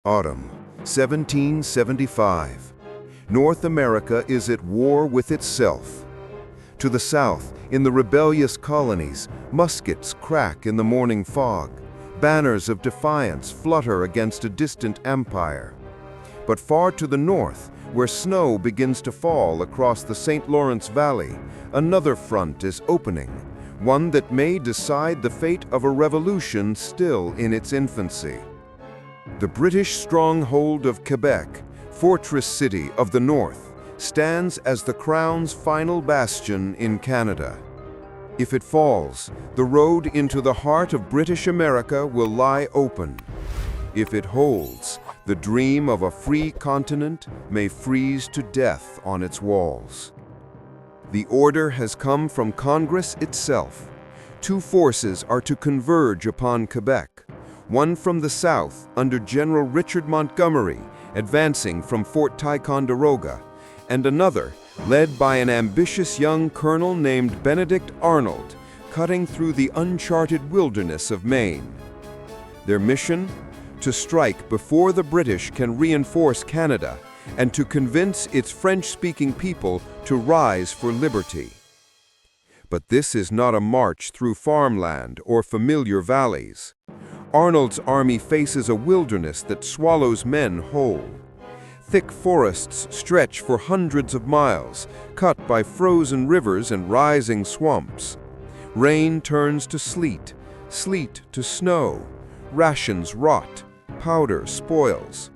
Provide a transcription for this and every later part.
Autumn, 1775. North America is at war with itself. To the south, in the rebellious colonies, muskets crack in the morning fog. Banners of defiance flutter against a distant empire. But far to the north, where snow begins to fall across the St. Lawrence Valley, another front is opening, one that may decide the fate of a revolution still in its infancy. The British stronghold of Quebec, fortress city of the north, stands as the Crown's final bastion in Canada. If it falls, the road into the heart of British America will lie open. If it holds, the dream of a free continent may freeze to death on its walls. The order has come from Congress itself. Two forces are to converge upon Quebec, one from the south under General Richard Montgomery, advancing from Fort Ticonderoga, and another, led by an ambitious young colonel named Benedict Arnold, cutting through the uncharted wilderness of Maine. Their mission? To strike before the British can reinforce Canada and to convince its French-speaking people to rise for liberty. But this is not a march through farmland or familiar valleys. Arnold's army faces a wilderness that swallows men whole. Thick forests stretch for hundreds of miles, cut by frozen rivers and rising swamps. Rain turns to sleet, sleet to snow. Rations rot, powder spoils.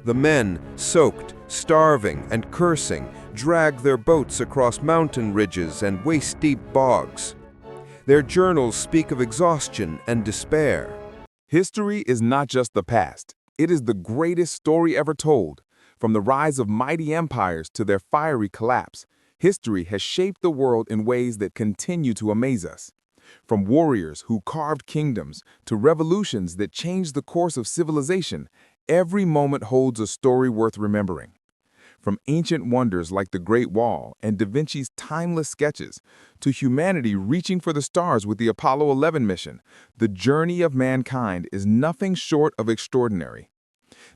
The men, soaked, starving, and cursing, drag their boats across mountain ridges and waist-deep bogs. Their journals speak of exhaustion and despair. History is not just the past. It is the greatest story ever told. From the rise of mighty empires to their fiery collapse, history has shaped the world in ways that continue to amaze us. From warriors who carved kingdoms to revolutions that changed the course of civilization, every moment holds a story worth remembering. From ancient wonders like the Great Wall and Da Vinci's timeless sketches, to humanity reaching for the stars with the Apollo 11 mission, the journey of mankind is nothing short of extraordinary.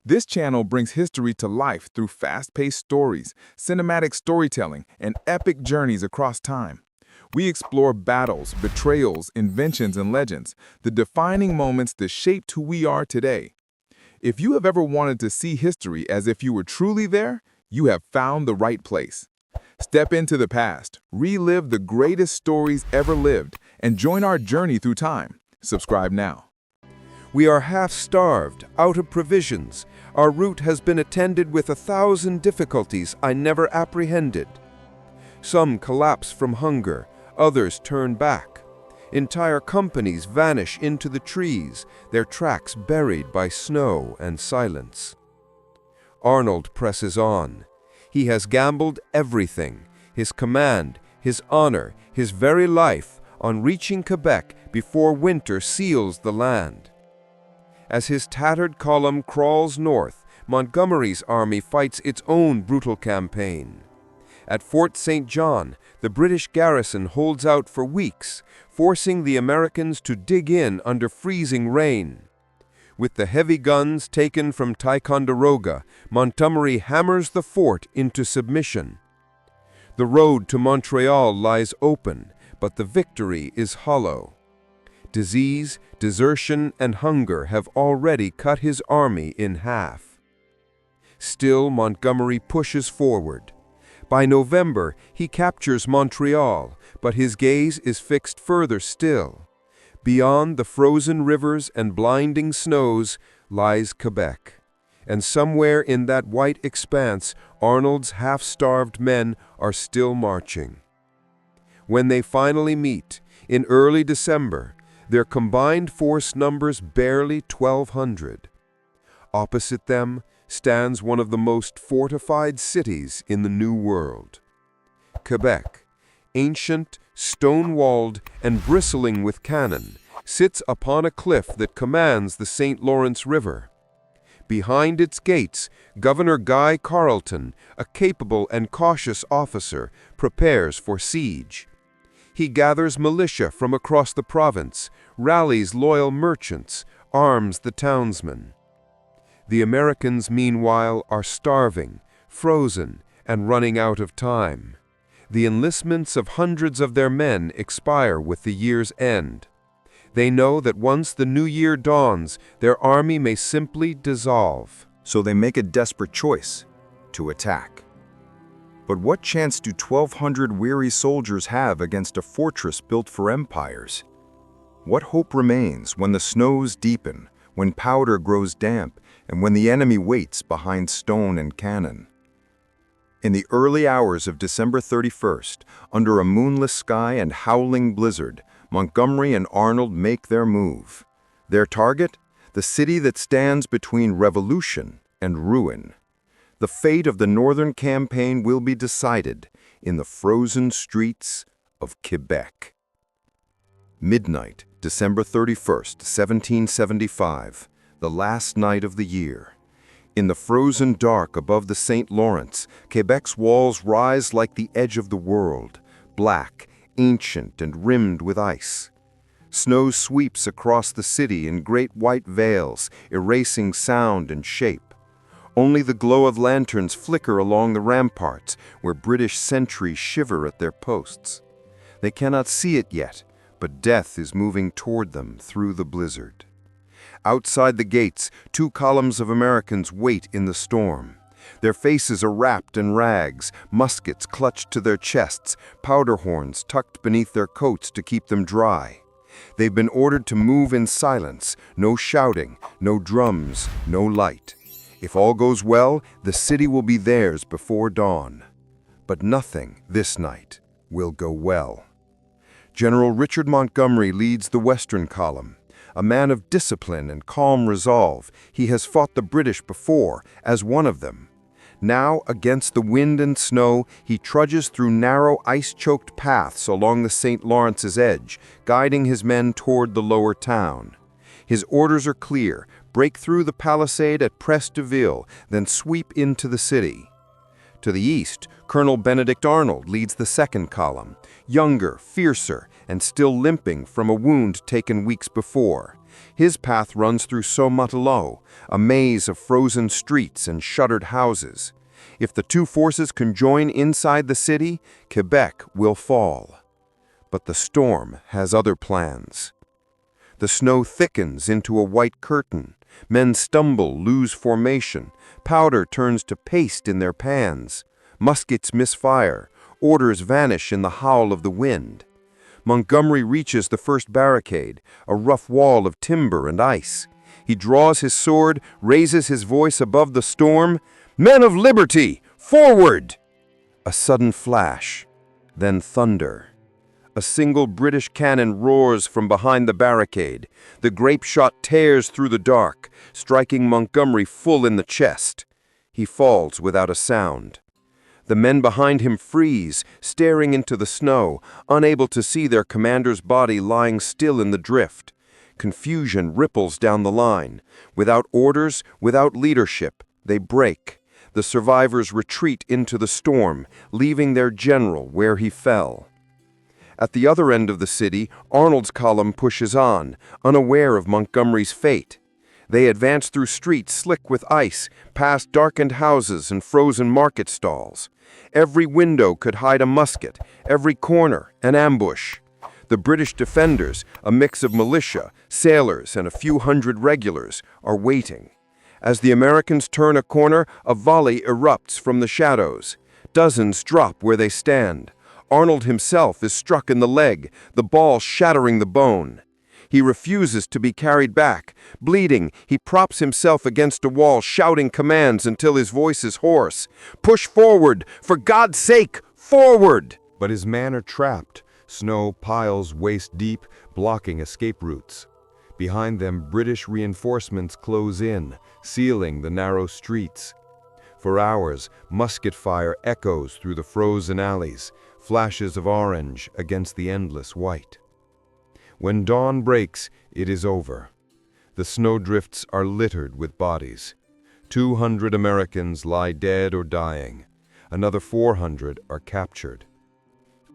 This channel brings history to life through fast-paced stories, cinematic storytelling, and epic journeys across time. We explore battles, betrayals, inventions, and legends, the defining moments that shaped who we are today. If you have ever wanted to see history as if you were truly there, you have found the right place. Step into the past, relive the greatest stories ever lived, and join our journey through time. Subscribe now. We are half-starved, out of provisions. Our route has been attended with 1,000 difficulties I never apprehended. Some collapse from hunger, others turn back. Entire companies vanish into the trees, their tracks buried by snow and silence. Arnold presses on. He has gambled everything, his command, his honor, his very life, on reaching Quebec before winter seals the land. As his tattered column crawls north, Montgomery's army fights its own brutal campaign. At Fort St. John, the British garrison holds out for weeks, forcing the Americans to dig in under freezing rain. With the heavy guns taken from Ticonderoga, Montgomery hammers the fort into submission. The road to Montreal lies open, but the victory is hollow. Disease, desertion, and hunger have already cut his army in half. Still, Montgomery pushes forward. By November, he captures Montreal, but his gaze is fixed further still. Beyond the frozen rivers and blinding snows lies Quebec, and somewhere in that white expanse, Arnold's half-starved men are still marching. When they finally meet, in early December, their combined force numbers barely 1,200. Opposite them stands one of the most fortified cities in the New World. Quebec, ancient, stone-walled, and bristling with cannon, sits upon a cliff that commands the St. Lawrence River. Behind its gates, Governor Guy Carleton, a capable and cautious officer, prepares for siege. He gathers militia from across the province, rallies loyal merchants, arms the townsmen. The Americans, meanwhile, are starving, frozen, and running out of time. The enlistments of hundreds of their men expire with the year's end. They know that once the new year dawns, their army may simply dissolve. So they make a desperate choice: to attack. But what chance do 1,200 weary soldiers have against a fortress built for empires? What hope remains when the snows deepen, when powder grows damp, and when the enemy waits behind stone and cannon? In the early hours of December 31st, under a moonless sky and howling blizzard, Montgomery and Arnold make their move. Their target? The city that stands between revolution and ruin. The fate of the Northern Campaign will be decided in the frozen streets of Quebec. Midnight, December 31st, 1775, the last night of the year. In the frozen dark above the St. Lawrence, Quebec's walls rise like the edge of the world, black, ancient, and rimmed with ice. Snow sweeps across the city in great white veils, erasing sound and shape. Only the glow of lanterns flicker along the ramparts, where British sentries shiver at their posts. They cannot see it yet, but death is moving toward them through the blizzard. Outside the gates, 2 columns of Americans wait in the storm. Their faces are wrapped in rags, muskets clutched to their chests, powder horns tucked beneath their coats to keep them dry. They've been ordered to move in silence, no shouting, no drums, no light. If all goes well, the city will be theirs before dawn. But nothing, this night, will go well. General Richard Montgomery leads the Western column. A man of discipline and calm resolve, he has fought the British before, as one of them. Now, against the wind and snow, he trudges through narrow, ice-choked paths along the St. Lawrence's edge, guiding his men toward the lower town. His orders are clear: break through the palisade at Pres de Ville, then sweep into the city. To the east, Colonel Benedict Arnold leads the second column, younger, fiercer, and still limping from a wound taken weeks before. His path runs through Saint-Matelot, a maze of frozen streets and shuttered houses. If the 2 forces can join inside the city, Quebec will fall. But the storm has other plans. The snow thickens into a white curtain. Men stumble, lose formation. Powder turns to paste in their pans. Muskets misfire. Orders vanish in the howl of the wind. Montgomery reaches the first barricade, a rough wall of timber and ice. He draws his sword, raises his voice above the storm. "Men of liberty, forward!" A sudden flash, then thunder. A single British cannon roars from behind the barricade. The grape shot tears through the dark, striking Montgomery full in the chest. He falls without a sound. The men behind him freeze, staring into the snow, unable to see their commander's body lying still in the drift. Confusion ripples down the line. Without orders, without leadership, they break. The survivors retreat into the storm, leaving their general where he fell. At the other end of the city, Arnold's column pushes on, unaware of Montgomery's fate. They advance through streets slick with ice, past darkened houses and frozen market stalls. Every window could hide a musket, every corner an ambush. The British defenders, a mix of militia, sailors, and a few hundred regulars, are waiting. As the Americans turn a corner, a volley erupts from the shadows. Dozens drop where they stand. Arnold himself is struck in the leg, the ball shattering the bone. He refuses to be carried back. Bleeding, he props himself against a wall, shouting commands until his voice is hoarse. "Push forward! For God's sake, forward!" But his men are trapped. Snow piles waist-deep, blocking escape routes. Behind them, British reinforcements close in, sealing the narrow streets. For hours, musket fire echoes through the frozen alleys, flashes of orange against the endless white. When dawn breaks, it is over. The snowdrifts are littered with bodies. 200 Americans lie dead or dying. Another 400 are captured.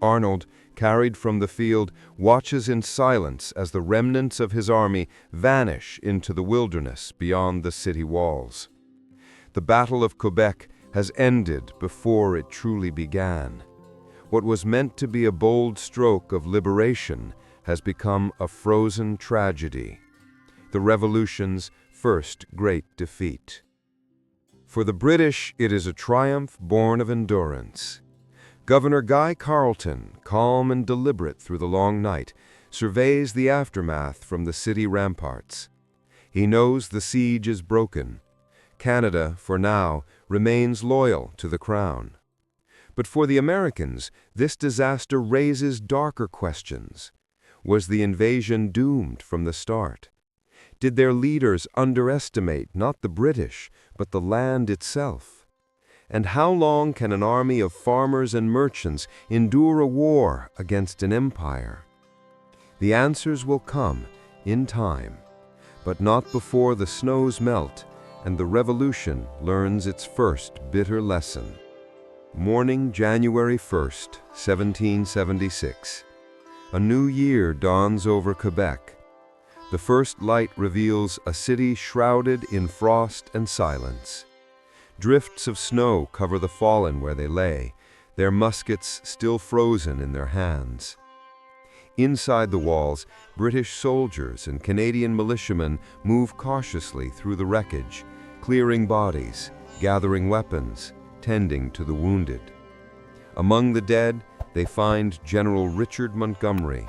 Arnold, carried from the field, watches in silence as the remnants of his army vanish into the wilderness beyond the city walls. The Battle of Quebec has ended before it truly began. What was meant to be a bold stroke of liberation has become a frozen tragedy, the Revolution's first great defeat. For the British, it is a triumph born of endurance. Governor Guy Carleton, calm and deliberate through the long night, surveys the aftermath from the city ramparts. He knows the siege is broken. Canada, for now, remains loyal to the Crown. But for the Americans, this disaster raises darker questions. Was the invasion doomed from the start? Did their leaders underestimate not the British, but the land itself? And how long can an army of farmers and merchants endure a war against an empire? The answers will come in time, but not before the snows melt and the Revolution learns its first bitter lesson. Morning, January 1st, 1776. A new year dawns over Quebec. The first light reveals a city shrouded in frost and silence. Drifts of snow cover the fallen where they lay, their muskets still frozen in their hands. Inside the walls, British soldiers and Canadian militiamen move cautiously through the wreckage, clearing bodies, gathering weapons, tending to the wounded. Among the dead, they find General Richard Montgomery,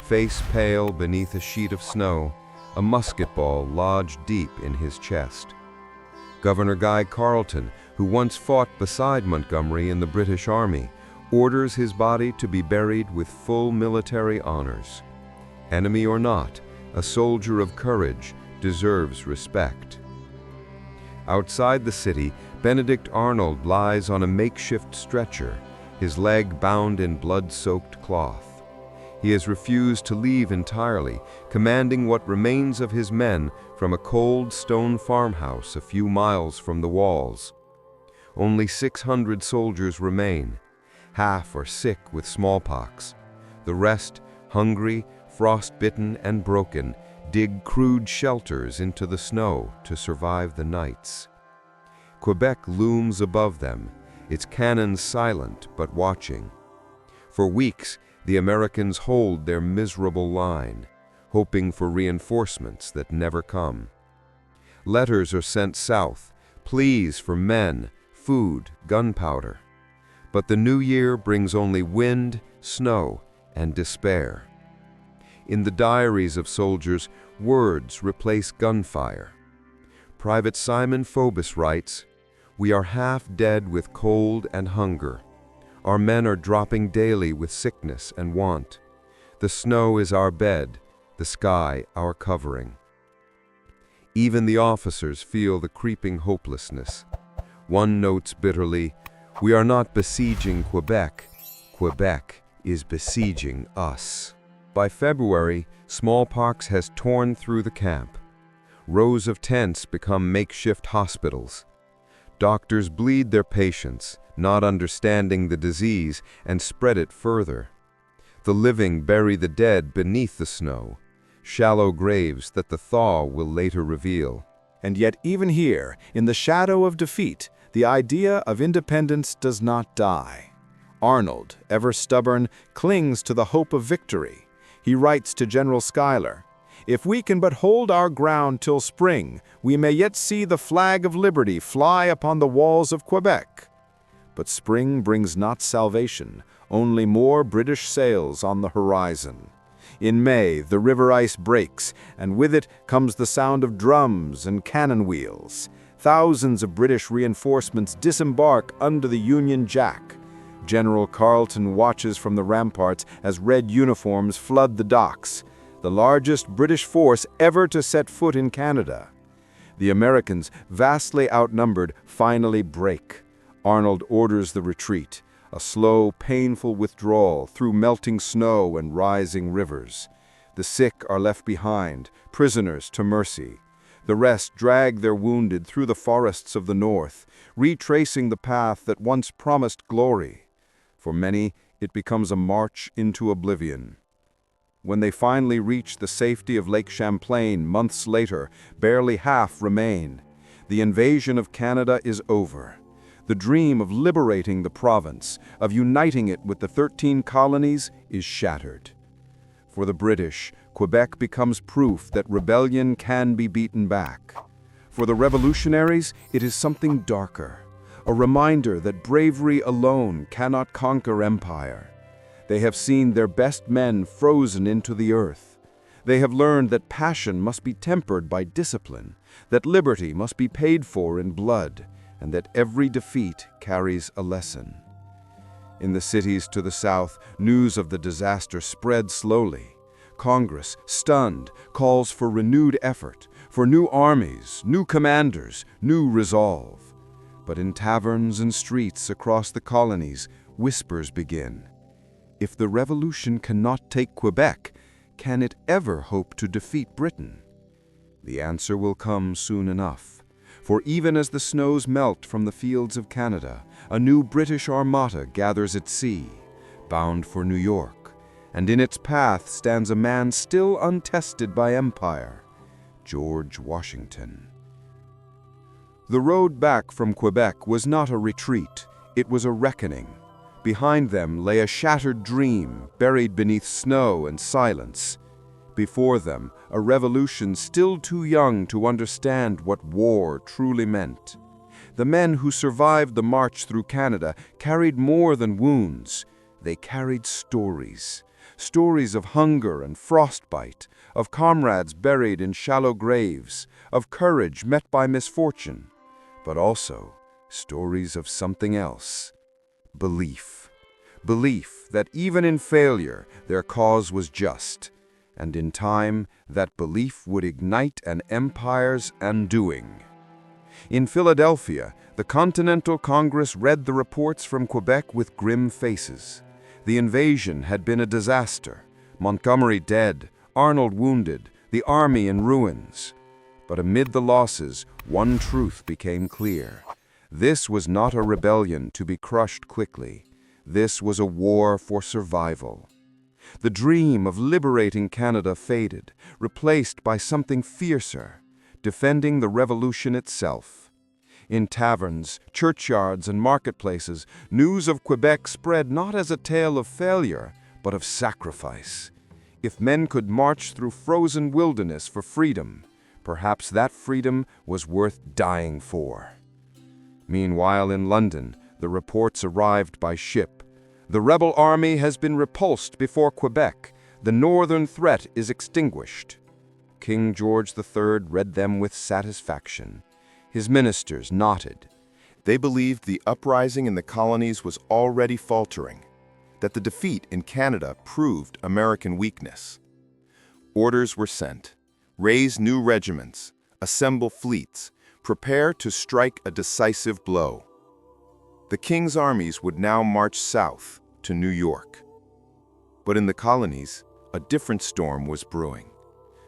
face pale beneath a sheet of snow, a musket ball lodged deep in his chest. Governor Guy Carleton, who once fought beside Montgomery in the British Army, orders his body to be buried with full military honors. Enemy or not, a soldier of courage deserves respect. Outside the city, Benedict Arnold lies on a makeshift stretcher, his leg bound in blood-soaked cloth. He has refused to leave entirely, commanding what remains of his men from a cold stone farmhouse a few miles from the walls. Only 600 soldiers remain. Half are sick with smallpox. The rest, hungry, frost-bitten, and broken, dig crude shelters into the snow to survive the nights. Quebec looms above them, its cannons silent but watching. For weeks, the Americans hold their miserable line, hoping for reinforcements that never come. Letters are sent south, pleas for men, food, gunpowder. But the new year brings only wind, snow, and despair. In the diaries of soldiers, words replace gunfire. Private Simon Phobos writes, "We are half dead with cold and hunger. Our men are dropping daily with sickness and want. The snow is our bed, the sky our covering." Even the officers feel the creeping hopelessness. One notes bitterly, "We are not besieging Quebec. Quebec is besieging us." By February, smallpox has torn through the camp. Rows of tents become makeshift hospitals. Doctors bleed their patients, not understanding the disease, and spread it further. The living bury the dead beneath the snow, shallow graves that the thaw will later reveal. And yet even here, in the shadow of defeat, the idea of independence does not die. Arnold, ever stubborn, clings to the hope of victory. He writes to General Schuyler, "If we can but hold our ground till spring, we may yet see the flag of liberty fly upon the walls of Quebec." But spring brings not salvation, only more British sails on the horizon. In May, the river ice breaks, and with it comes the sound of drums and cannon wheels. Thousands of British reinforcements disembark under the Union Jack. General Carleton watches from the ramparts as red uniforms flood the docks, the largest British force ever to set foot in Canada. The Americans, vastly outnumbered, finally break. Arnold orders the retreat, a slow, painful withdrawal through melting snow and rising rivers. The sick are left behind, prisoners to mercy. The rest drag their wounded through the forests of the north, retracing the path that once promised glory. For many, it becomes a march into oblivion. When they finally reach the safety of Lake Champlain months later, barely half remain. The invasion of Canada is over. The dream of liberating the province, of uniting it with the 13 colonies, is shattered. For the British, Quebec becomes proof that rebellion can be beaten back. For the revolutionaries, it is something darker, a reminder that bravery alone cannot conquer empire. They have seen their best men frozen into the earth. They have learned that passion must be tempered by discipline, that liberty must be paid for in blood, and that every defeat carries a lesson. In the cities to the south, news of the disaster spread slowly. Congress, stunned, calls for renewed effort, for new armies, new commanders, new resolve. But in taverns and streets across the colonies, whispers begin. If the revolution cannot take Quebec, can it ever hope to defeat Britain? The answer will come soon enough. For even as the snows melt from the fields of Canada, a new British armada gathers at sea, bound for New York, and in its path stands a man still untested by empire, George Washington. The road back from Quebec was not a retreat, it was a reckoning. Behind them lay a shattered dream, buried beneath snow and silence. Before them, a revolution still too young to understand what war truly meant. The men who survived the march through Canada carried more than wounds. They carried stories. Stories of hunger and frostbite, of comrades buried in shallow graves, of courage met by misfortune, but also stories of something else. Belief. Belief that even in failure, their cause was just, and in time, that belief would ignite an empire's undoing. In Philadelphia, the Continental Congress read the reports from Quebec with grim faces. The invasion had been a disaster, Montgomery dead, Arnold wounded, the army in ruins. But amid the losses, one truth became clear. This was not a rebellion to be crushed quickly. This was a war for survival. The dream of liberating Canada faded, replaced by something fiercer, defending the revolution itself. In taverns, churchyards, and marketplaces, news of Quebec spread not as a tale of failure, but of sacrifice. If men could march through frozen wilderness for freedom, perhaps that freedom was worth dying for. Meanwhile, in London, the reports arrived by ship. The rebel army has been repulsed before Quebec. The northern threat is extinguished. King George III read them with satisfaction. His ministers nodded. They believed the uprising in the colonies was already faltering, that the defeat in Canada proved American weakness. Orders were sent. Raise new regiments, assemble fleets, prepare to strike a decisive blow. The king's armies would now march south to New York. But in the colonies, a different storm was brewing,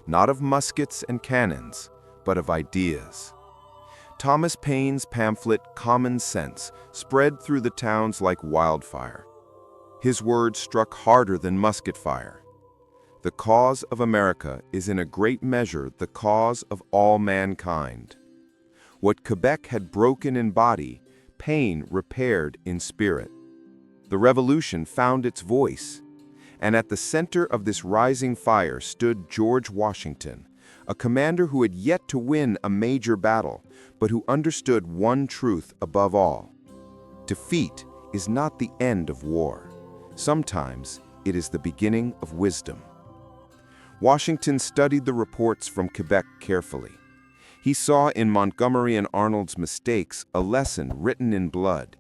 not of muskets and cannons, but of ideas. Thomas Paine's pamphlet, Common Sense, spread through the towns like wildfire. His words struck harder than musket fire. The cause of America is in a great measure the cause of all mankind. What Quebec had broken in body, Paine repaired in spirit. The revolution found its voice, and at the center of this rising fire stood George Washington, a commander who had yet to win a major battle, but who understood one truth above all. Defeat is not the end of war. Sometimes it is the beginning of wisdom. Washington studied the reports from Quebec carefully. He saw in Montgomery and Arnold's mistakes a lesson written in blood.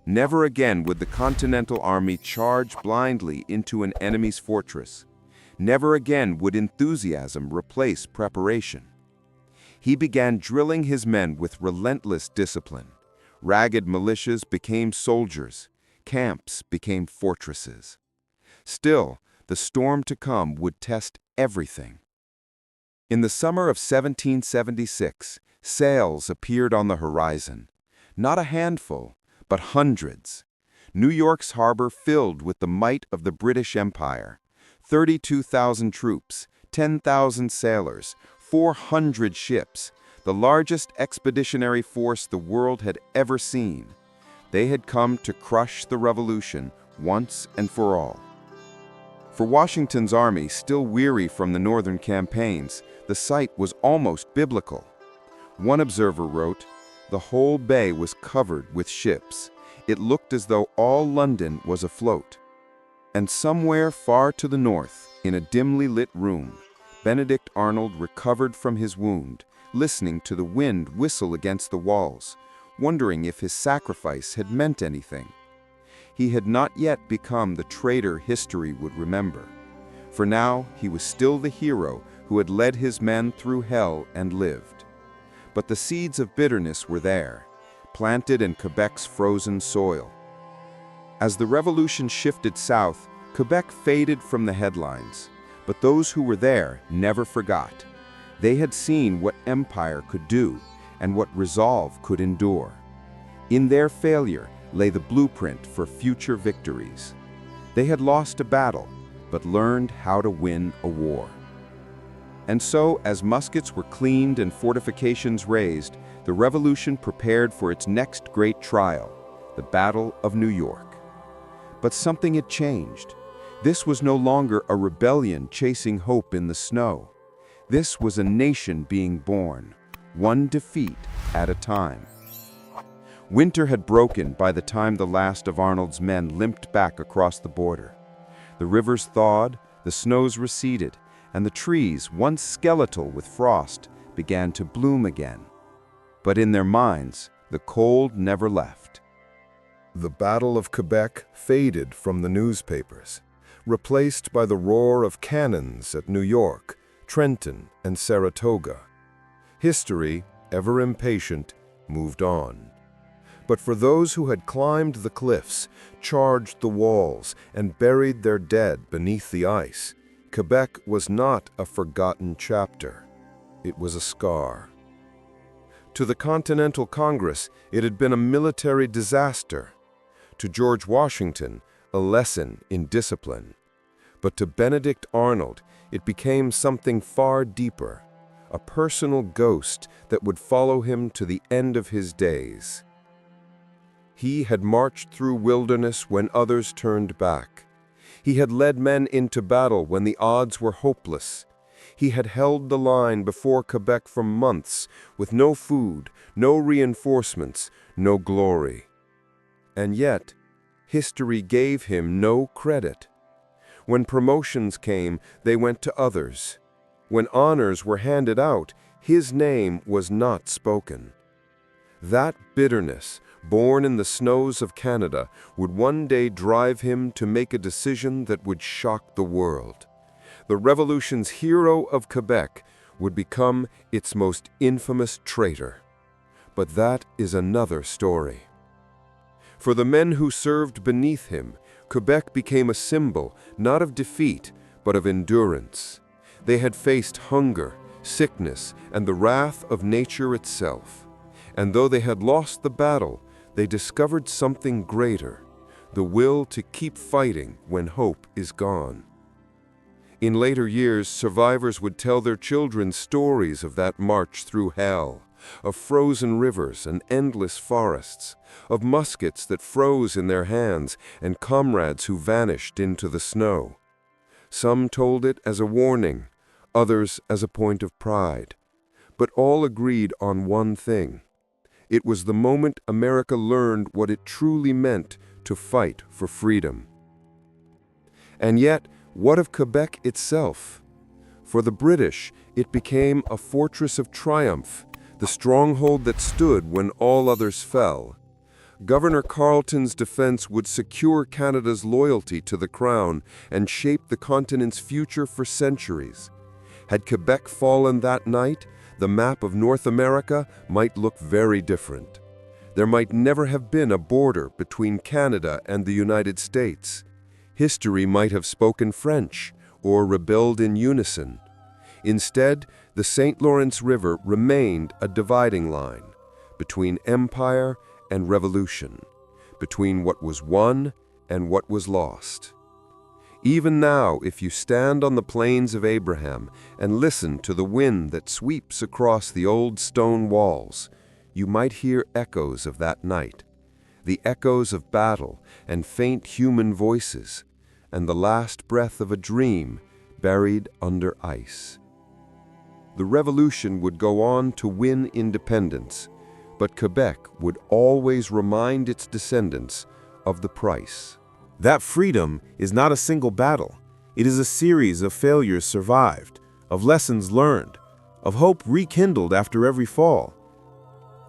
Never again would the Continental Army charge blindly into an enemy's fortress. Never again would enthusiasm replace preparation. He began drilling his men with relentless discipline. Ragged militias became soldiers. Camps became fortresses. Still, the storm to come would test everything. In the summer of 1776, sails appeared on the horizon. Not a handful, but hundreds. New York's harbor filled with the might of the British Empire. 32,000 troops, 10,000 sailors, 400 ships, the largest expeditionary force the world had ever seen. They had come to crush the revolution once and for all. For Washington's army, still weary from the northern campaigns, the sight was almost biblical. One observer wrote, "The whole bay was covered with ships. It looked as though all London was afloat." And somewhere far to the north, in a dimly lit room, Benedict Arnold recovered from his wound, listening to the wind whistle against the walls, wondering if his sacrifice had meant anything. He had not yet become the traitor history would remember. For now, he was still the hero who had led his men through hell and lived. But the seeds of bitterness were there, planted in Quebec's frozen soil. As the revolution shifted south, Quebec faded from the headlines, but those who were there never forgot. They had seen what empire could do and what resolve could endure. In their failure lay the blueprint for future victories. They had lost a battle, but learned how to win a war. And so, as muskets were cleaned and fortifications raised, the revolution prepared for its next great trial, the Battle of New York. But something had changed. This was no longer a rebellion chasing hope in the snow. This was a nation being born, one defeat at a time. Winter had broken by the time the last of Arnold's men limped back across the border. The rivers thawed, the snows receded, and the trees, once skeletal with frost, began to bloom again. But in their minds, the cold never left. The Battle of Quebec faded from the newspapers, replaced by the roar of cannons at New York, Trenton, and Saratoga. History, ever impatient, moved on. But for those who had climbed the cliffs, charged the walls, and buried their dead beneath the ice, Quebec was not a forgotten chapter. It was a scar. To the Continental Congress, it had been a military disaster. To George Washington, a lesson in discipline. But to Benedict Arnold, it became something far deeper, a personal ghost that would follow him to the end of his days. He had marched through wilderness when others turned back. He had led men into battle when the odds were hopeless. He had held the line before Quebec for months, with no food, no reinforcements, no glory. And yet, history gave him no credit. When promotions came, they went to others. When honors were handed out, his name was not spoken. That bitterness, born in the snows of Canada, would one day drive him to make a decision that would shock the world. The Revolution's hero of Quebec would become its most infamous traitor. But that is another story. For the men who served beneath him, Quebec became a symbol not of defeat, but of endurance. They had faced hunger, sickness, and the wrath of nature itself. And though they had lost the battle, they discovered something greater, the will to keep fighting when hope is gone. In later years, survivors would tell their children stories of that march through hell, of frozen rivers and endless forests, of muskets that froze in their hands and comrades who vanished into the snow. Some told it as a warning, others as a point of pride. But all agreed on one thing. It was the moment America learned what it truly meant to fight for freedom. And yet, what of Quebec itself? For the British, it became a fortress of triumph, the stronghold that stood when all others fell. Governor Carleton's defense would secure Canada's loyalty to the Crown and shape the continent's future for centuries. Had Quebec fallen that night, the map of North America might look very different. There might never have been a border between Canada and the United States. History might have spoken French or rebelled in unison. Instead, the St. Lawrence River remained a dividing line between empire and revolution, between what was won and what was lost. Even now, if you stand on the plains of Abraham and listen to the wind that sweeps across the old stone walls, you might hear echoes of that night, the echoes of battle and faint human voices, and the last breath of a dream buried under ice. The revolution would go on to win independence, but Quebec would always remind its descendants of the price. That freedom is not a single battle. It is a series of failures survived, of lessons learned, of hope rekindled after every fall.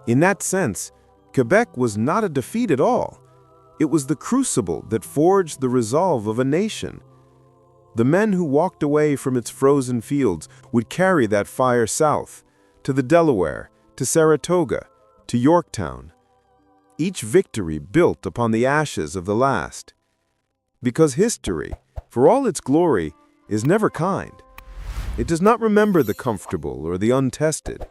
In that sense, Quebec was not a defeat at all. It was the crucible that forged the resolve of a nation. The men who walked away from its frozen fields would carry that fire south, to the Delaware, to Saratoga, to Yorktown. Each victory built upon the ashes of the last. Because history, for all its glory, is never kind. It does not remember the comfortable or the untested.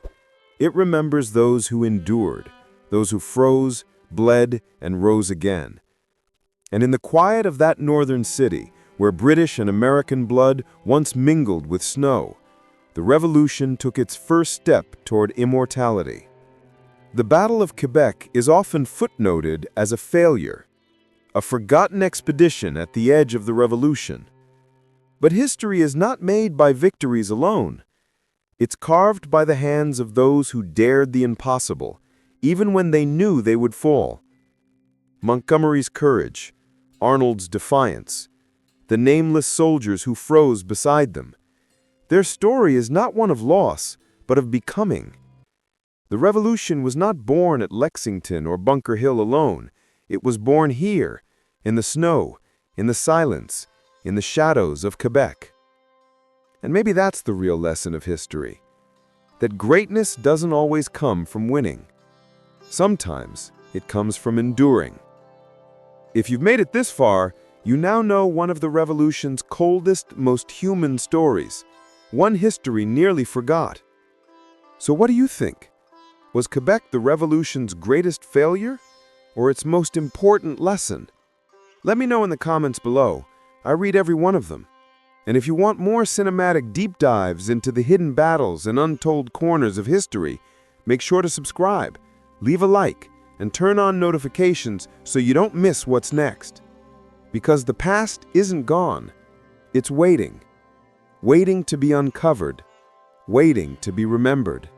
It remembers those who endured, those who froze, bled, and rose again. And in the quiet of that northern city, where British and American blood once mingled with snow, the revolution took its first step toward immortality. The Battle of Quebec is often footnoted as a failure, a forgotten expedition at the edge of the revolution. But history is not made by victories alone. It's carved by the hands of those who dared the impossible, even when they knew they would fall. Montgomery's courage, Arnold's defiance, the nameless soldiers who froze beside them. Their story is not one of loss, but of becoming. The revolution was not born at Lexington or Bunker Hill alone. It was born here, in the snow, in the silence, in the shadows of Quebec. And maybe that's the real lesson of history, that greatness doesn't always come from winning. Sometimes it comes from enduring. If you've made it this far, you now know one of the revolution's coldest, most human stories, one history nearly forgot. So what do you think? Was Quebec the revolution's greatest failure, or its most important lesson? Let me know in the comments below. I read every one of them. And if you want more cinematic deep dives into the hidden battles and untold corners of history, make sure to subscribe, leave a like, and turn on notifications so you don't miss what's next. Because the past isn't gone. It's waiting. Waiting to be uncovered. Waiting to be remembered.